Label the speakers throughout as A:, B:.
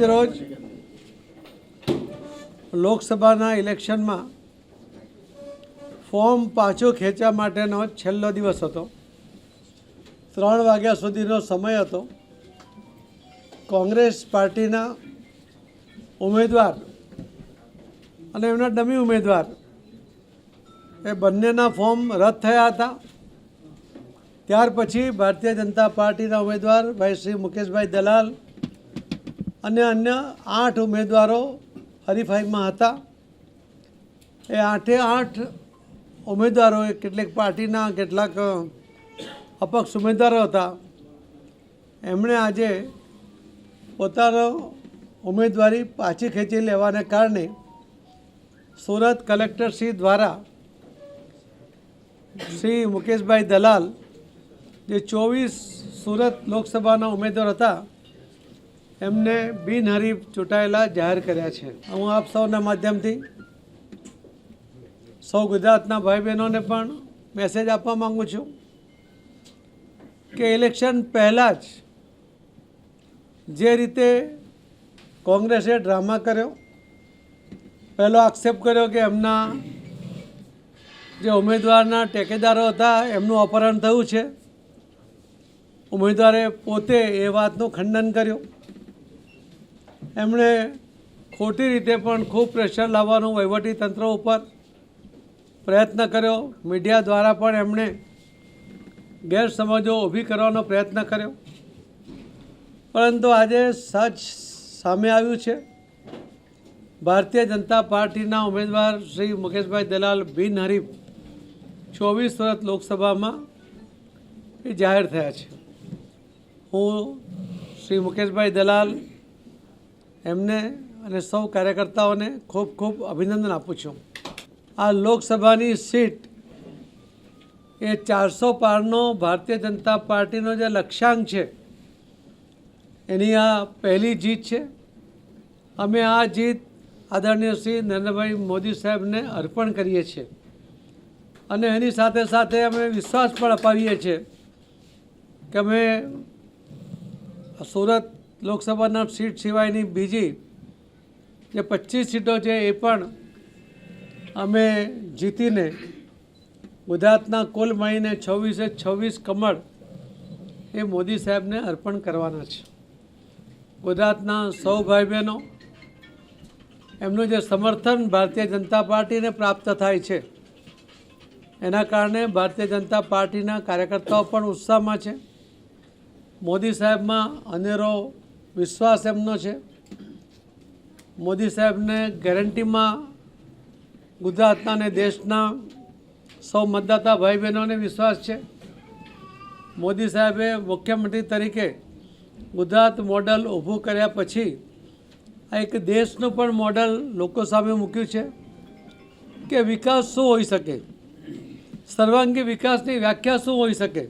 A: આજરોજ લોકસભાના ઇલેક્શનમાં ફોર્મ પાછું ખેંચવા માટેનો છેલ્લો દિવસ હતો। 3 વાગ્યા સુધીનો સમય હતો। કોંગ્રેસ પાર્ટીના ઉમેદવાર અને એમના ડમી ઉમેદવાર એ બંનેના ફોર્મ રદ થયા હતા। ત્યાર પછી ભારતીય જનતા પાર્ટીના ઉમેદવાર ભાઈ શ્રી મુકેશભાઈ દલાલ અને અન્ય 8 ઉમેદવારો હરીફાઈમાં હતા। એ 8 ઉમેદવારોએ કેટલીક પાર્ટીના કેટલાક અપક્ષ ઉમેદવારો હતા। એમણે આજે પોતાનો ઉમેદવારી પાછી ખેંચી લેવાને કારણે સુરત કલેક્ટરશ્રી દ્વારા શ્રી મુકેશભાઈ દલાલ જે 24 સુરત લોકસભાના ઉમેદવાર હતા એમને બિનહરીફ ચૂંટાયેલા જાહેર કર્યા છે। હું આપ સૌના માધ્યમથી સૌ ગુજરાતના ભાઈ બહેનોને પણ મેસેજ આપવા માગું છું કે ઇલેક્શન પહેલાં જ જે રીતે કોંગ્રેસે ડ્રામા કર્યો, પહેલો આક્ષેપ કર્યો કે એમના જે ઉમેદવારના ટેકેદારો હતા એમનું અપહરણ થયું છે। ઉમેદવારે પોતે એ વાતનું ખંડન કર્યું। એમણે ખોટી રીતે પણ ખૂબ પ્રેશર લાવવાનું વહીવટી તંત્ર ઉપર પ્રયત્ન કર્યો। મીડિયા દ્વારા પણ એમણે ગેરસમજો ઊભી કરવાનો પ્રયત્ન કર્યો, પરંતુ આજે સચ સામે આવ્યું છે। ભારતીય જનતા પાર્ટીના ઉમેદવાર શ્રી મુકેશભાઈ દલાલ બિનહરીફ 24 સુરત લોકસભામાં એ જાહેર થયા છે। હું શ્રી મુકેશભાઈ દલાલ એમને અને સૌ કાર્યકર્તાઓને ખૂબ ખૂબ અભિનંદન આપું છું। આ લોકસભાની સીટ એ 400 પારનો ભારતીય જનતા પાર્ટીનો જે લક્ષ્યાંક છે એની આ પહેલી જીત છે। અમે આ જીત આદરણીય શ્રી નરેન્દ્રભાઈ મોદી સાહેબને અર્પણ કરીએ છીએ અને એની સાથે સાથે અમે વિશ્વાસ પણ અપાવીએ છીએ કે અમે સુરત લોકસભાના સીટ સિવાયની બીજી જે 25 સીટો છે એ પણ અમે જીતીને ગુજરાતના કુલ મળીને 26 કમળ એ મોદી સાહેબને અર્પણ કરવાના છે। ગુજરાતના સૌ ભાઈ બહેનો એમનું જે સમર્થન ભારતીય જનતા પાર્ટીને પ્રાપ્ત થાય છે એના કારણે ભારતીય જનતા પાર્ટીના કાર્યકર્તાઓ પણ ઉત્સાહમાં છે। મોદી સાહેબમાં અનેરો વિશ્વાસ એમનો છે। મોદી સાહેબને ગેરંટીમાં ગુજરાતના અને દેશના સૌ મતદાતા ભાઈ બહેનોને વિશ્વાસ છે। મોદી સાહેબે મુખ્યમંત્રી તરીકે ગુજરાત મોડલ ઊભું કર્યા પછી આ એક દેશનું પણ મોડલ લોકો સામે મૂક્યું છે કે વિકાસ શું હોઈ શકે, સર્વાંગી વિકાસની વ્યાખ્યા શું હોઈ શકે।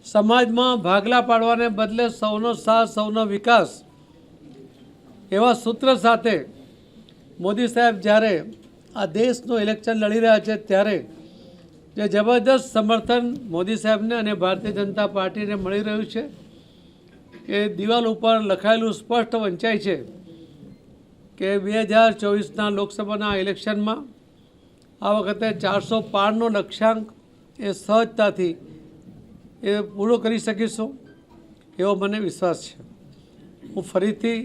A: સમાજમાં ભાગલા પાડવાને બદલે સૌનો સાથ સૌનો વિકાસ એવા સૂત્ર સાથે મોદી સાહેબ જ્યારે આ દેશનું ઇલેક્શન લડી રહ્યા છે ત્યારે જે જબરદસ્ત સમર્થન મોદી સાહેબને અને ભારતીય જનતા પાર્ટીને મળી રહ્યું છે એ દિવાલ ઉપર લખાયેલું સ્પષ્ટ વંચાય છે કે 2024ના લોકસભાના ઇલેક્શનમાં આ વખતે 400 પારનો લક્ષ્યાંક એ સહજતાથી એ પૂરો કરી શકીશું એવો મને વિશ્વાસ છે। હું ફરીથી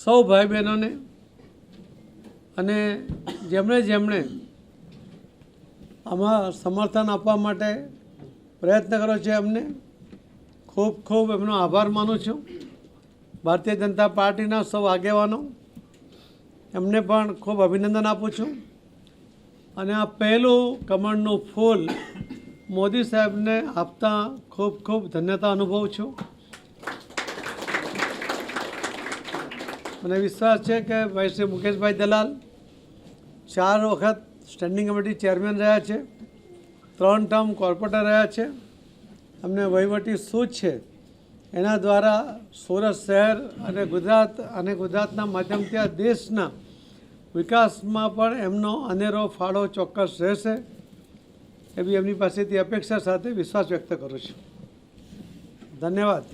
A: સૌ ભાઈ બહેનોને અને જેમણે આમાં સમર્થન આપવા માટે પ્રયત્ન કર્યો છે એમને ખૂબ ખૂબ એમનો આભાર માનું છું। ભારતીય જનતા પાર્ટીના સૌ આગેવાનો એમને પણ ખૂબ અભિનંદન આપું છું અને આ પહેલું કમળનું ફૂલ મોદી સાહેબને આપતા ખૂબ ખૂબ ધન્યતા અનુભવું છું। મને વિશ્વાસ છે કે ભાઈ શ્રી મુકેશભાઈ દલાલ 4 વખત સ્ટેન્ડિંગ કમિટી ચેરમેન રહ્યા છે, 3 ટર્મ કોર્પોરેટર રહ્યા છે। અમને વહીવટી સૂઝ છે એના દ્વારા સુરત શહેર અને ગુજરાતના માધ્યમથી આ દેશના વિકાસમાં પણ એમનો અનેરો ફાળો ચોક્કસ રહેશે એવી એમની પાસેથી અપેક્ષા સાથે વિશ્વાસ વ્યક્ત કરું છું। ધન્યવાદ।